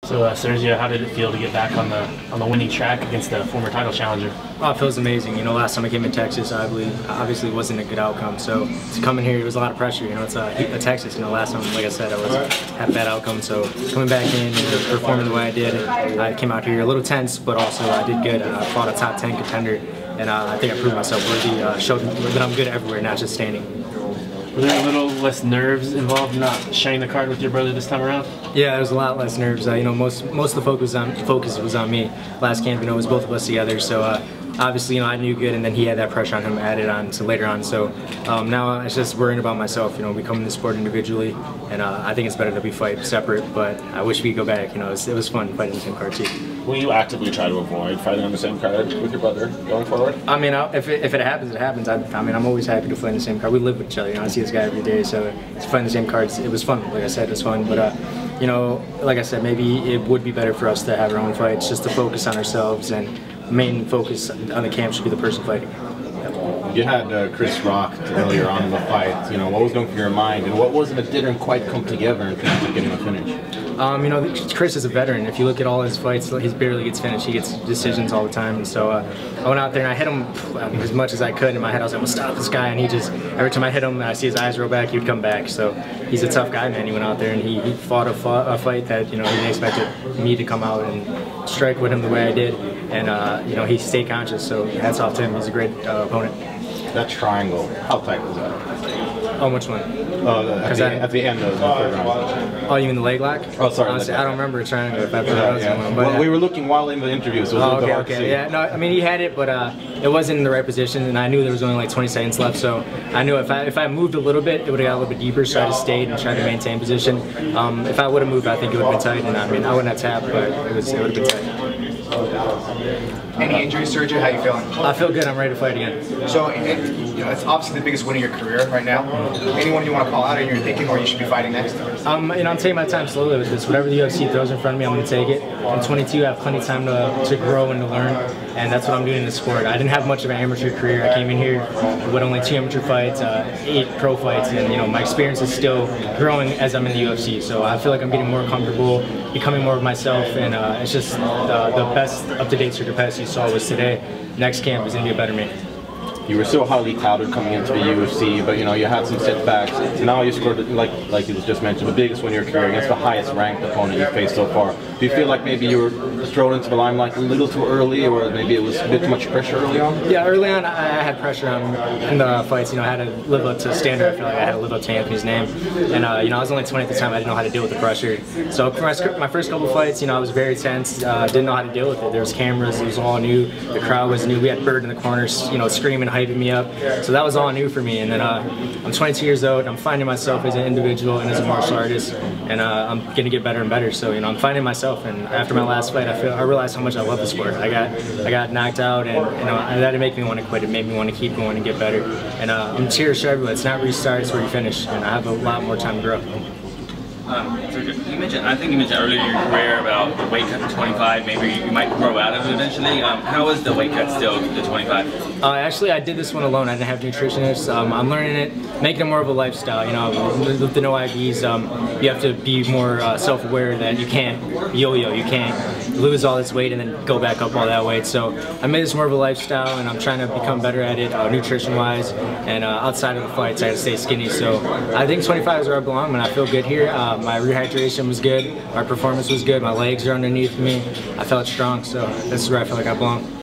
So Sergio, how did it feel to get back on the winning track against the former title challenger? Oh, it feels amazing. You know, last time I came in Texas, I believe obviously it wasn't a good outcome. So to come in here, it was a lot of pressure. You know, it's Texas. You know, last time, like I said, had a bad outcome. So coming back in and performing the way I did, I came out here a little tense, but also I did good. I fought a top 10 contender, and I think I proved myself worthy. Showed that I'm good everywhere, not just standing. Were there a little less nerves involved in not sharing the card with your brother this time around? Yeah, there was a lot less nerves. You know, most of the focus was on me. Last camp, you know, it was both of us together. So obviously, you know, I knew good, and then he had that pressure on him added on to later on. So now it's just worrying about myself. You know, we come in the sport individually, and I think it's better that we fight separate. But I wish we could go back. You know, it was fun fighting the same card too. Will you actively try to avoid fighting on the same card with your brother going forward? I mean, if it happens, it happens. I mean, I'm always happy to fight in the same card. We live with each other. You know, I see this guy every day, so fighting the same cards, it was fun. Like I said, it was fun. But you know, like I said, maybe it would be better for us to have our own fights, just to focus on ourselves, and main focus on the camp should be the person fighting. You had Chris rocked earlier on in the fight. You know, what was going through your mind, and what was it that didn't quite come together in terms of getting a finish? You know, Chris is a veteran. If you look at all his fights, he barely gets finished. He gets decisions all the time. And so I went out there and I hit him as much as I could. In my head, I was like, well, stop this guy. And he just, every time I hit him, I see his eyes roll back, he would come back. So he's a tough guy, man. He went out there and he fought a fight that, you know, he didn't expect me to come out and strike with him the way I did. And, you know, he stayed conscious. So hats off to him. He's a great opponent. That triangle, how tight was that? Oh, which one? At the end of the third round. Oh, you mean the leg lock? Oh, sorry. Honestly, I don't remember a triangle. If I one. But we were looking while in the interview, so it was a little hard to see. Yeah, no, I mean, he had it, but it wasn't in the right position, and I knew there was only like 20 seconds left, so I knew if I moved a little bit, it would have got a little bit deeper, so I just stayed and tried to maintain position. If I would have moved, I think it would have been tight, and I mean, I wouldn't have tapped, but it would have been tight. Any injuries, Sergio? How you feeling? I feel good. I'm ready to fight again. So, you know, it's obviously the biggest win of your career right now. Anyone you want to call out in your thinking, or you should be fighting next? You know, I'm taking my time slowly with this. Whatever the UFC throws in front of me, I'm going to take it. I'm 22. I have plenty of time to grow and to learn, and that's what I'm doing in the sport. I didn't have much of an amateur career. I came in here with only 2 amateur fights, 8 pro fights, and you know, my experience is still growing as I'm in the UFC. So I feel like I'm getting more comfortable, becoming more of myself, and it's just the best up-to-date Sergio Pettis you saw was today. Next camp is going to be a better me. You were so highly touted coming into the UFC, but you know, you had some setbacks. Now you scored, like you just mentioned, the biggest win of your career against the highest ranked opponent you've faced so far. Do you feel like maybe you were thrown into the limelight a little too early, or maybe it was a bit too much pressure early on? Yeah, early on I had pressure in the fights. You know, I had to live up to standard. I feel like I had to live up to Anthony's name. And you know, I was only 20 at the time. I didn't know how to deal with the pressure. So for my first couple fights, you know, I was very tense. Didn't know how to deal with it. There was cameras. It was all new. The crowd was new. We had Bird in the corners, you know, screaming, hyping me up. So that was all new for me. And then I'm 22 years old. I'm finding myself as an individual and as a martial artist, and I'm going to get better and better. So you know, I'm finding myself. And after my last fight, I realized how much I love the sport. I got knocked out, and you know, that didn't make me want to quit. It made me want to keep going and get better. And I'm cheers to everyone. It's not restart, it's where you finish. And I have a lot more time to grow. I think you mentioned earlier in your career about the weight cut to 25. Maybe you might grow out of it eventually. How is the weight cut still to 25? Actually, I did this one alone. I didn't have nutritionists. I'm learning it, making it more of a lifestyle. You know, with the no IVs, you have to be more self-aware that you can't yo-yo. You can't lose all this weight and then go back up all that weight. So I made this more of a lifestyle, and I'm trying to become better at it, nutrition-wise. And outside of the fights, I had to stay skinny. So I think 25 is where I belong, and I feel good here. My rehydration was good, my performance was good, my legs are underneath me, I felt strong, so this is where I feel like I belong.